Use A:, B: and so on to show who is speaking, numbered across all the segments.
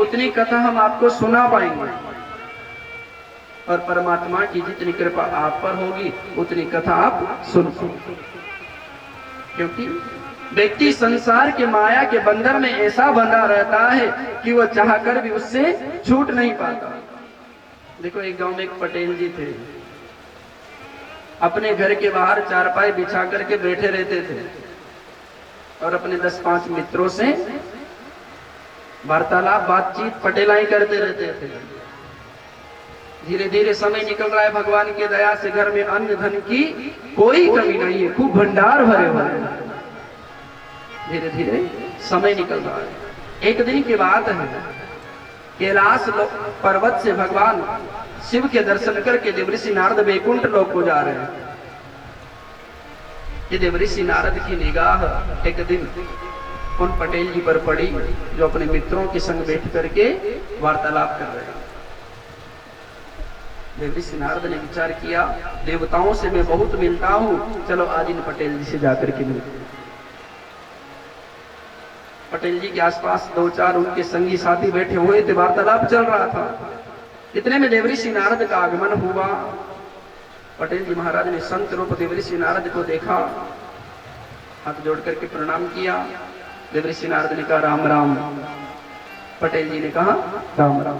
A: उतनी कथा हम आपको सुना पाएंगे, और परमात्मा की जितनी कृपा आप पर होगी उतनी कथा आप सुन पाएंगे। क्योंकि व्यक्ति संसार के माया के बंधन में ऐसा बंधा रहता है कि वो चाहकर भी उससे छूट नहीं पाता। देखो, एक गांव में एक पटेल जी थे, अपने घर के बाहर चारपाई बिछा करके बैठे रहते थे और अपने 10-5 मित्रों से वार्तालाप, बातचीत, पटेलाई करते रहते थे। धीरे धीरे समय निकल रहा है, भगवान की दया से घर में अन्न धन की कोई कमी नहीं है, खूब भंडार भरे हुए हैं। धीरे धीरे समय निकल रहा है। एक दिन की बात है, कैलाश पर्वत से भगवान शिव के दर्शन करके देवऋषि नारद वैकुंठ लोक को जा रहे हैं। ये देवऋषि नारद की निगाह एक दिन उन पटेल जी पर पड़ी जो अपने मित्रों के संग बैठ करके वार्तालाप कर रहे हैं। देवऋषि नारद ने विचार किया, देवताओं से मैं बहुत मिलता हूं, चलो आज इन पटेल जी से जाकर के मिलते हैं। पटेल जी के आसपास 2-4 उनके संगी साथी बैठे हुए थे, वार्तालाप चल रहा था। इतने में देवऋषि नारद का आगमन हुआ। पटेल जी महाराज ने संत रूप देवऋषि नारद को देखा, हाथ जोड़ करके प्रणाम किया। देवऋषि नारद ने कहा राम राम। पटेल जी ने कहा राम राम।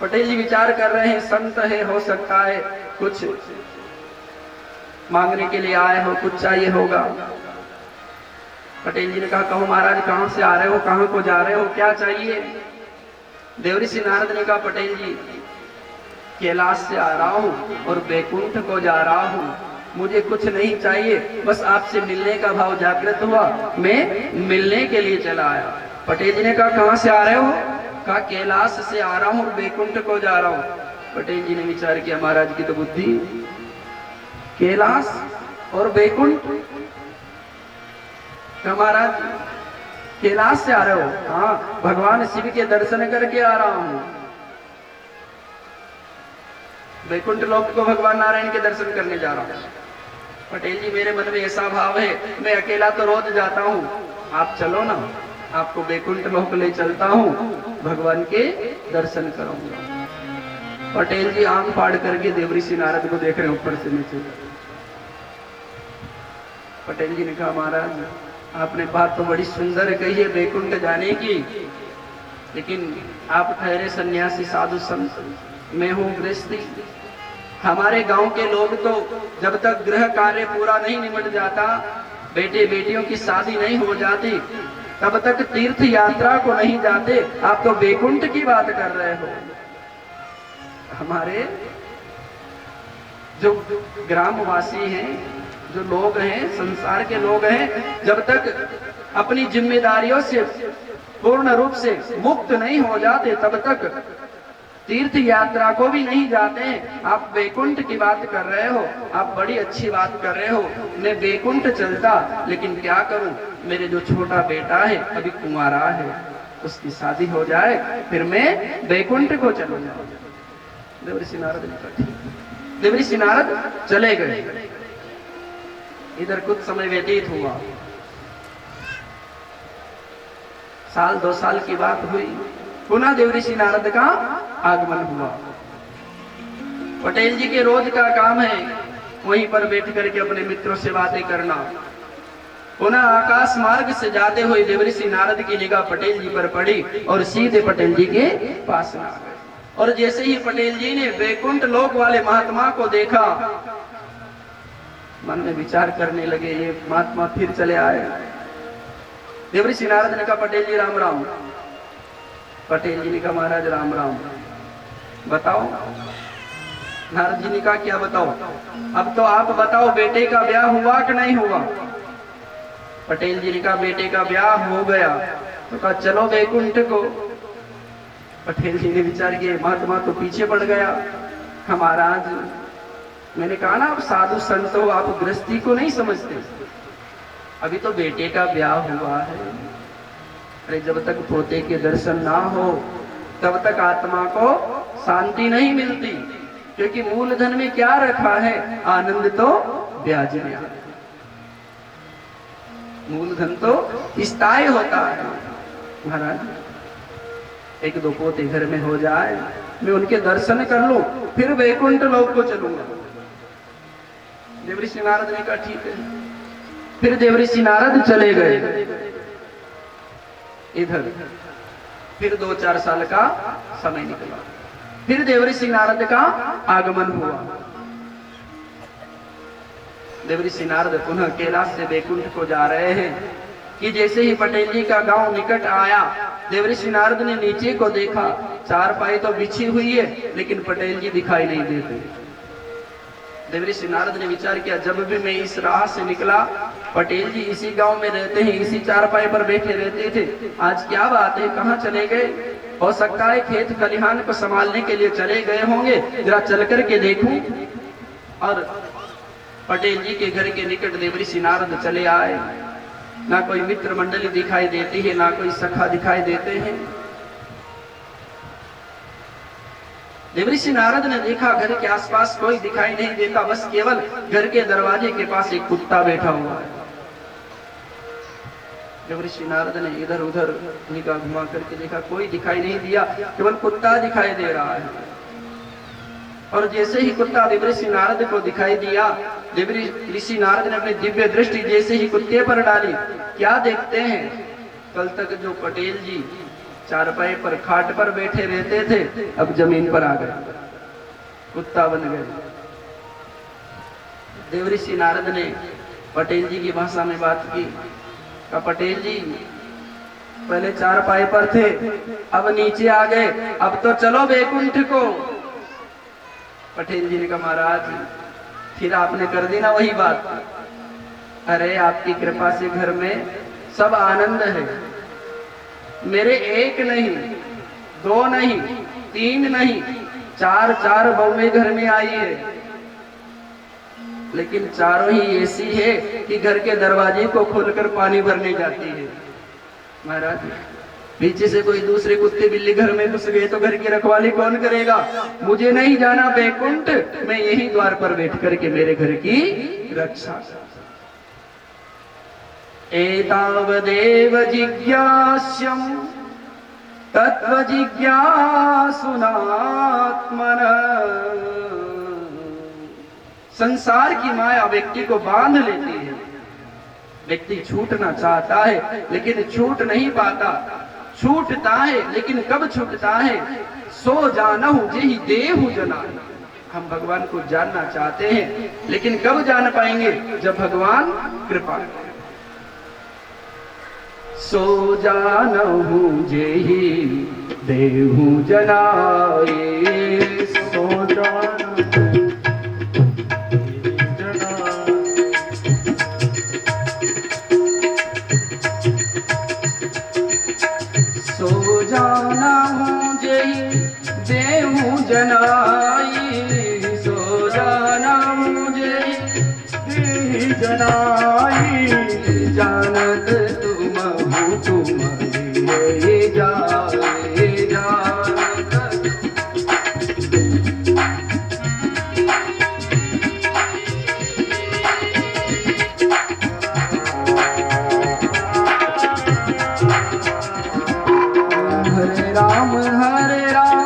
A: पटेल जी विचार कर रहे हैं, संत है, हो सकता है कुछ मांगने के लिए आए हो, कुछ चाहिए होगा। पटेल जी ने कहा, कहो महाराज कहां से आ रहे हो, कहां को जा रहे हो, क्या चाहिए? देवऋषि नारद ने कहा, पटेल जी कैलाश से आ रहा हूं और वैकुंठ को जा रहा हूं, मुझे कुछ नहीं चाहिए, बस आपसे मिलने का भाव जागृत हुआ, मैं मिलने के लिए चला आया। पटेल जी ने कहा, कहां से आ रहे हो? कहा कैलाश से आ रहा हूं, वैकुंठ को जा रहा हूं। पटेल जी ने विचार किया, महाराज की तो बुद्धि, कैलाश और वैकुंठ। महाराज कैलाश से आ रहे हो? हाँ, भगवान शिव के दर्शन करके आ रहा हूं। वैकुंठ लोक को भगवान नारायण के दर्शन करने जा रहा हूं। पटेल जी, मेरे मन में ऐसा भाव है, मैं अकेला तो रोज जाता हूं, आप चलो ना, आपको वैकुंठ लोक ले चलता हूं, भगवान के दर्शन करूंगा। पटेल जी आंख फाड़ करके देवऋषि नारद को देख रहे ऊपर से नीचे। पटेल जी ने कहा, महाराज आपने बात तो बड़ी सुंदर कही है वैकुंठ जाने की, लेकिन आप ठहरे सन्यासी साधु संत, मैं हूं गृहस्थी। हमारे गांव के लोग तो जब तक गृह कार्य पूरा नहीं निपट जाता, बेटे बेटियों की शादी नहीं हो जाती, तब तक तीर्थ यात्रा को नहीं जाते। आप तो वैकुंठ की बात कर रहे हो। हमारे जो ग्रामवासी हैं, जो लोग हैं, संसार के लोग हैं, जब तक अपनी जिम्मेदारियों से पूर्ण रूप से मुक्त नहीं हो जाते, तब तक तीर्थ यात्रा को भी नहीं जाते। आप वैकुंठ की बात कर रहे हो, आप बड़ी अच्छी बात कर रहे हो, मैं वैकुंठ चलता, लेकिन क्या करूं, मेरे जो छोटा बेटा है अभी कुंवारा है, उसकी शादी हो जाए फिर मैं वैकुंठ को चलूंगा। देवऋषि नारद ने कहा ठीक। देवऋषि नारद चले गए। इधर कुछ समय व्यतीत हुआ, 1-2 साल की बात हुई, पुनः देवऋषि नारद का आगमन हुआ। पटेल जी के रोज का काम है वहीं पर बैठ करके अपने मित्रों से बातें करना। पुनः आकाश मार्ग से जाते हुए देवऋषि नारद की निगाह पटेल जी पर पड़ी और सीधे पटेल जी के पास आ गए। और जैसे ही पटेल जी ने वैकुंठ लोक वाले महात्मा को देखा, मन में विचार करने लगे, ये महात्मा फिर चले आए। देवऋषि नारद ने कहा, पटेल जी राम राम। पटेल जी ने कहा, महाराज राम राम। बताओ। नारद जी ने कहा, क्या बताओ? अब तो आप बताओ, बेटे का ब्याह हुआ कि नहीं हुआ? पटेल जी ने कहा, बेटे का ब्याह हो गया। तो कहा, चलो वैकुंठ को। पटेल जी ने विचार किया, महात्मा तो पीछे पड़ गया। महाराज मैंने कहा ना, आप साधु संत हो, आप गृहस्थी को नहीं समझते, अभी तो बेटे का ब्याह हुआ है। अरे जब तक पोते के दर्शन ना हो तब तक आत्मा को शांति नहीं मिलती, क्योंकि मूलधन में क्या रखा है? आनंद तो ब्याज में। मूलधन तो स्थायी होता है। महाराज, एक दो पोते घर में हो जाए, मैं उनके दर्शन कर लूं, फिर वैकुंठ लोक को चलूंगा। देवऋषि नारद ने कहा ठीक है। फिर देवऋषि नारद चले गए इधर। फिर 2-4 साल का समय निकला। फिर देवऋषि नारद का आगमन हुआ। देवऋषि नारद पुनः कैलाश से वैकुंठ को जा रहे हैं कि जैसे ही पटेल जी का गांव निकट आया, देवऋषि नारद ने नीचे को देखा, चारपाई तो बिछी हुई है लेकिन पटेल जी दिखाई नहीं देते। देवऋषि नारद ने विचार किया, जब भी मैं इस राह से निकला पटेल जी इसी गांव में रहते हैं, इसी चारपाई पर बैठे रहते थे, आज क्या बात है, कहां चले गए? हो सकता है खेत खलिहान को संभालने के लिए चले गए होंगे, जरा चल करके देखूं। और पटेल जी के घर के निकट देवऋषि नारद चले आए। ना कोई मित्र मंडली दिखाई देती है, ना कोई सखा दिखाई देते हैं। देवऋषि नारद ने देखा घर के आसपास कोई दिखाई नहीं देता, बस केवल घर के दरवाजे के पास एक कुत्ता बैठा हुआ है। देवऋषि नारद ने इधर उधर निगाह घुमा करके देखा, कोई दिखाई नहीं दिया, केवल कुत्ता दिखाई दे रहा है। और जैसे ही कुत्ता देवऋषि नारद को दिखाई दिया, देवऋषि नारद ने अपनी दिव्य दृष्टि जैसे ही कुत्ते पर डाली, क्या देखते हैं, कल तक जो पटेल जी चारपाई पर खाट पर बैठे रहते थे, अब जमीन पर आ गए, कुत्ता बन गए। देवऋषि नारद ने पटेल जी की भाषा में बात की, कहा पटेल जी पहले चारपाई पर थे, अब नीचे आ गए, अब तो चलो वैकुंठ को। पटेल जी ने कहा महाराज फिर आपने कर दी ना वही बात। अरे आपकी कृपा से घर में सब आनंद है, मेरे एक नहीं, 2 नहीं, 3 नहीं, 4 बहुएं घर में आई है, लेकिन चारों ही ऐसी है कि घर के दरवाजे को खोलकर पानी भरने जाती है। महाराज पीछे से कोई दूसरे कुत्ते बिल्ली घर में घुस गए तो घर की रखवाली कौन करेगा? मुझे नहीं जाना वैकुंठ, मैं यही द्वार पर बैठ करके मेरे घर की रक्षा। एतावदेव जिज्ञास्यं तत्व जिज्ञासुनात्मनः। संसार की माया व्यक्ति को बांध लेती है, व्यक्ति छूटना चाहता है लेकिन छूट नहीं पाता, छूटता है लेकिन कब छूटता है? सो जानहु जेहि देहु जनाहि। हम भगवान को जानना चाहते हैं लेकिन कब जान पाएंगे? जब भगवान कृपा करें। सो जानहु जेहि देहु जनाहि। सो जानहु जेहि देहु जनाहि। सो जानहु जेहि देहु जनाहि। जानत तुम ये जाए जानत। हरे राम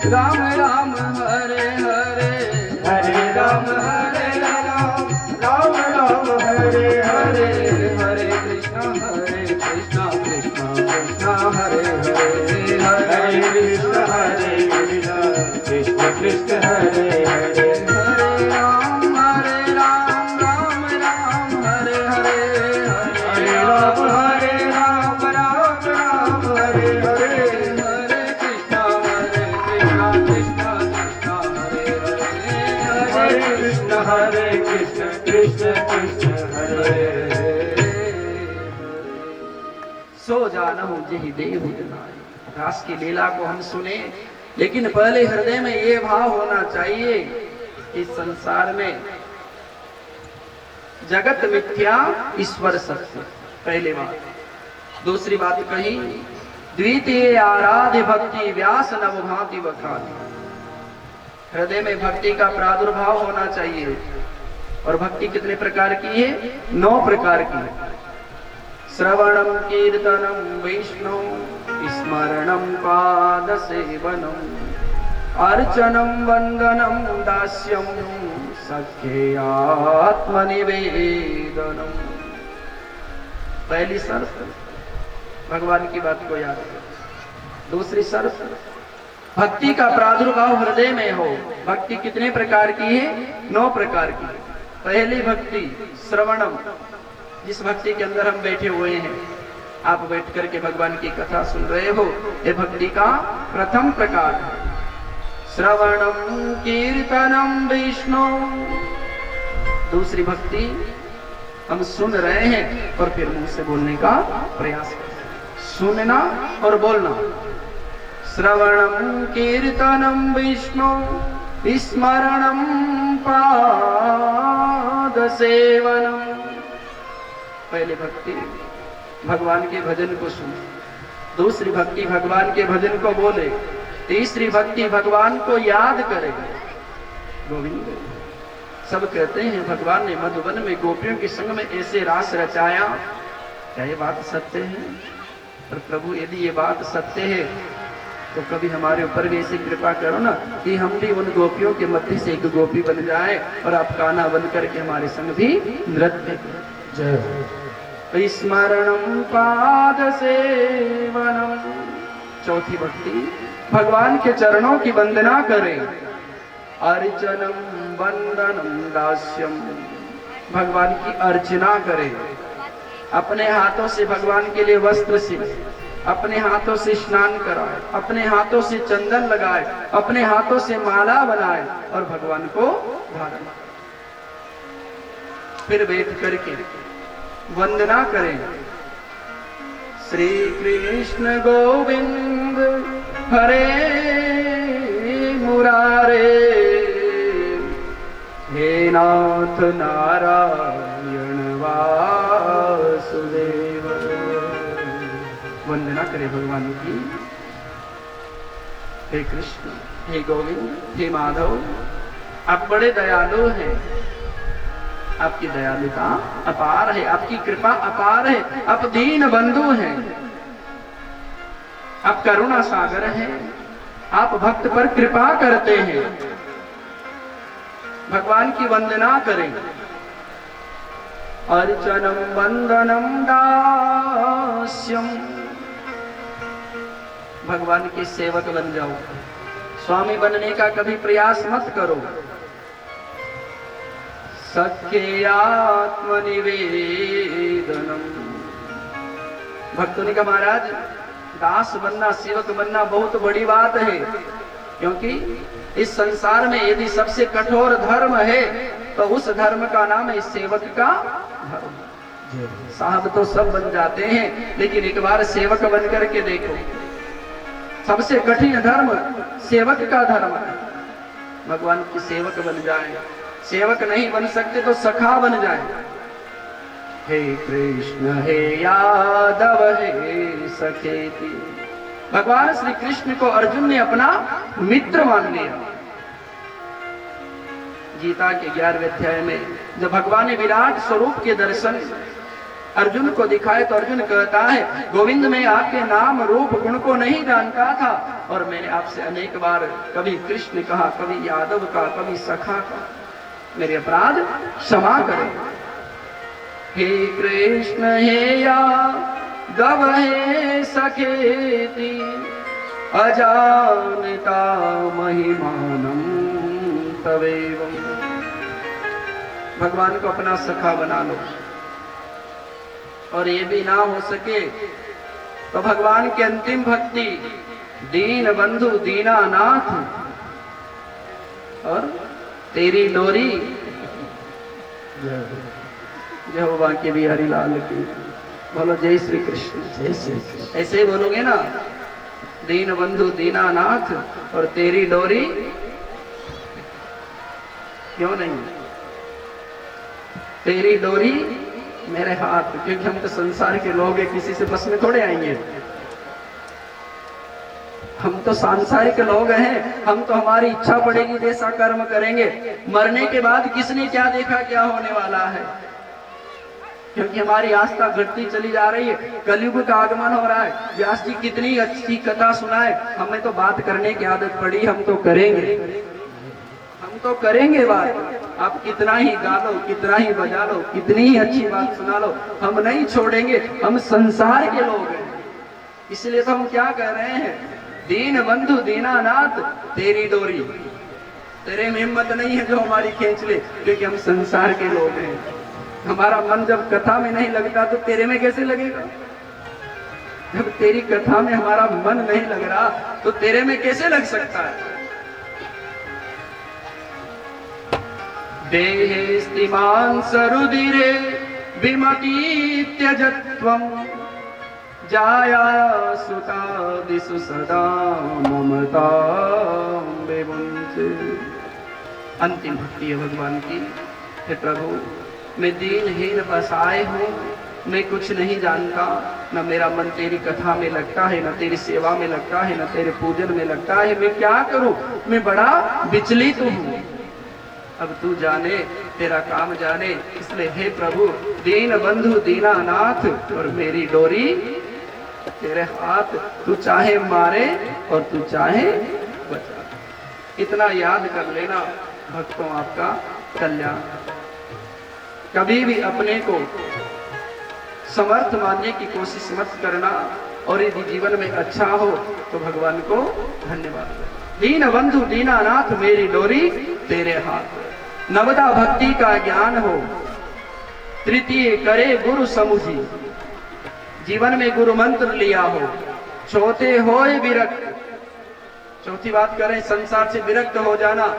A: राम राम हरे हरे, हरे राम राम राम हरे हरे, हरे कृष्णा कृष्णा कृष्णा हरे हरे, हरे कृष्णा कृष्ण कृष्ण हरे हरे, हरे राम राम राम हरे हरे, हरे राम राम हरे हरे, हरे कृष्णा कृष्णा कृष्णा हरे हरे, हरे कृष्ण कृष्ण कृष्ण हरे हरे। सो जानहु जेहि देहु जनाहि। रास की लीला को हम सुने, लेकिन पहले हृदय में ये भाव होना चाहिए कि संसार में जगत मिथ्या ईश्वर सत्य। पहले बात। दूसरी बात कही, द्वितीय आराध्य भक्ति व्यास नव भांति बखानी। हृदय में भक्ति का प्रादुर्भाव होना चाहिए। और भक्ति कितने प्रकार की है? 9 प्रकार की। श्रवणं कीर्तनं विष्णु स्मरणं पादसेवनम् अर्चनं वंदनं दास्यं सख्यात्मनिवेदनम्। पहली शर्त भगवान की बात को याद करो। दूसरी शर्त भक्ति का प्रादुर्भाव हृदय में हो। भक्ति कितने प्रकार की है? 9 प्रकार की। पहली भक्ति श्रवणम, जिस भक्ति के अंदर हम बैठे हुए हैं, आप बैठ करके भगवान की कथा सुन रहे हो, ये भक्ति का प्रथम प्रकार है। श्रवणम कीर्तनम विष्णु। दूसरी भक्ति हम सुन रहे हैं और फिर मुंह से बोलने का प्रयास करते हैं। सुनना और बोलना। श्रवणम कीर्तनम विष्णु स्मरणम पादसेवनम। पहली भक्ति भगवान के भजन को सुने। दूसरी भक्ति भगवान के भजन को बोले। तीसरी भक्ति भगवान को याद करे। गोविंद सब कहते हैं भगवान ने मधुबन में गोपियों के संग में ऐसे रास रचाया। क्या ये बात सत्य है? और प्रभु यदि ये बात सत्य है तो कभी हमारे ऊपर भी ऐसी कृपा करो ना कि हम भी उन गोपियों के मध्य से एक गोपी बन जाए और आप कान्हा बन करके हमारे संग भी नृत्य करें। जय। स्मरणम पाद सेवनम। चौथी भक्ति भगवान के चरणों की वंदना करें। अर्चनम वंदनम दास्यम। भगवान की अर्चना करें। अपने हाथों से भगवान के लिए वस्त्र सिले, अपने हाथों से स्नान कराए, अपने हाथों से चंदन लगाए, अपने हाथों से माला बनाए और भगवान को धारण। फिर बैठ करके वंदना करें। श्री कृष्ण गोविंद हरे मुरारे, हे नाथ नारायण वासुदेव। वंदना करें भगवान की। हे कृष्ण, हे गोविंद, हे माधव, आप बड़े दयालु हैं। आपकी दयालुता अपार है, आपकी कृपा अपार है। आप दीन बंधु हैं, आप करुणा सागर हैं, आप भक्त पर कृपा करते हैं। भगवान की वंदना करें। अर्चनम वंदनम दास्यम। भगवान के सेवक बन जाओ। स्वामी बनने का कभी प्रयास मत करो। सख्यात्मनिवेदनम। भक्तों ने कहा महाराज दास बनना, सेवक बनना बहुत बड़ी बात है, क्योंकि इस संसार में यदि सबसे कठोर धर्म है तो उस धर्म का नाम है सेवक का धर्म। साहब तो सब बन जाते हैं, लेकिन एक बार सेवक बन करके देखो। सबसे कठिन धर्म सेवक का धर्म है। भगवान की सेवक बन जाए। सेवक नहीं बन सकते तो सखा बन जाए। हे कृष्ण हे यादव हे सखेती। भगवान श्री कृष्ण को अर्जुन ने अपना मित्र मान लिया। गीता के 11वें अध्याय में जब भगवान ने विराट स्वरूप के दर्शन अर्जुन को दिखाए तो अर्जुन कहता है, गोविंद मैं आपके नाम रूप गुण को नहीं जानता था और मैंने आपसे अनेक बार कभी कृष्ण कहा, कभी यादव का, कभी सखा का। मेरे अपराध क्षमा करें। हे कृष्ण हे यादव हे सखेति अजानता महिमानम तवेवम। भगवान को अपना सखा बना लो। और ये भी ना हो सके तो भगवान की अंतिम भक्ति दीन बंधु दीनानाथ और तेरी डोरी। जय हो बांके बिहारी लाल की। बोलो जय श्री कृष्ण। जय श्री कृष्ण। ऐसे ही बोलोगे ना, दीन बंधु दीनानाथ और तेरी डोरी। क्यों नहीं? तेरी डोरी मेरे हाथ, क्योंकि हम तो संसार के लोग हैं, किसी से बस में थोड़े आएंगे। हम तो सांसारिक लोग हैं। हम तो हमारी इच्छा पड़ेगी जैसा कर्म करेंगे। मरने के बाद किसने क्या देखा क्या होने वाला है। क्योंकि हमारी आस्था घटती चली जा रही है। कलयुग का आगमन हो रहा है। व्यास जी कितनी अच्छी कथा सुनाए, हमें तो बात करने की आदत पड़ी, हम तो करेंगे बात। आप कितना ही गा लो, कितना ही बजा लो, कितनी ही अच्छी बात सुना लो, हम नहीं छोड़ेंगे। हम संसार के लोग हैं, इसलिए तो हम क्या कह रहे हैं, दीन बंधु दीनानाथ तेरी डोरी। तेरे में हिम्मत नहीं है जो हमारी खींच ले, क्योंकि हम संसार के लोग हैं। हमारा मन जब कथा में नहीं लगता तो तेरे में कैसे लगेगा? जब तेरी कथा में हमारा मन नहीं लग रहा तो तेरे में कैसे लग सकता है? देहे स्तिमान सरुदिरे विमति त्यजत्वं जाया सुतादिषु सदा ममता विमुञ्चे। अंतिम भक्ति है भगवान की। हे प्रभु, मैं दीनहीन बसाए हूँ, मैं कुछ नहीं जानता, न मेरा मन तेरी कथा में लगता है, न तेरी सेवा में लगता है, न तेरे पूजन में लगता है। मैं क्या करूं? मैं बड़ा विचलित हूँ। अब तू जाने, तेरा काम जाने। इसलिए हे प्रभु, दीन बंधु दीनानाथ, और मेरी डोरी तेरे हाथ। तू चाहे मारे और तू चाहे बचा। इतना याद कर लेना भक्तों, आपका कल्याण। कभी भी अपने को समर्थ मानने की कोशिश मत करना, और यदि जीवन में अच्छा हो तो भगवान को धन्यवाद। दीन बंधु दीनानाथ मेरी डोरी तेरे हाथ। नवदा भक्ति का ज्ञान हो, तृतीय करे गुरु समुझी। जीवन में गुरु मंत्र लिया हो, चौथे होए विरक्त। चौथी बात करें, संसार से विरक्त हो जाना,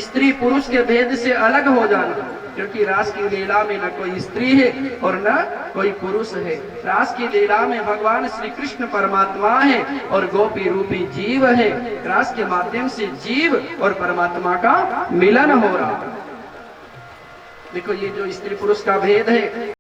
A: स्त्री पुरुष के भेद से अलग हो जाना। क्योंकि रास की लीला में न कोई स्त्री है और न कोई पुरुष है। रास की लीला में भगवान श्री कृष्ण परमात्मा है और गोपी रूपी जीव है। रास के माध्यम से जीव और परमात्मा का मिलन हो रहा है। देखो, ये जो स्त्री पुरुष का भेद है,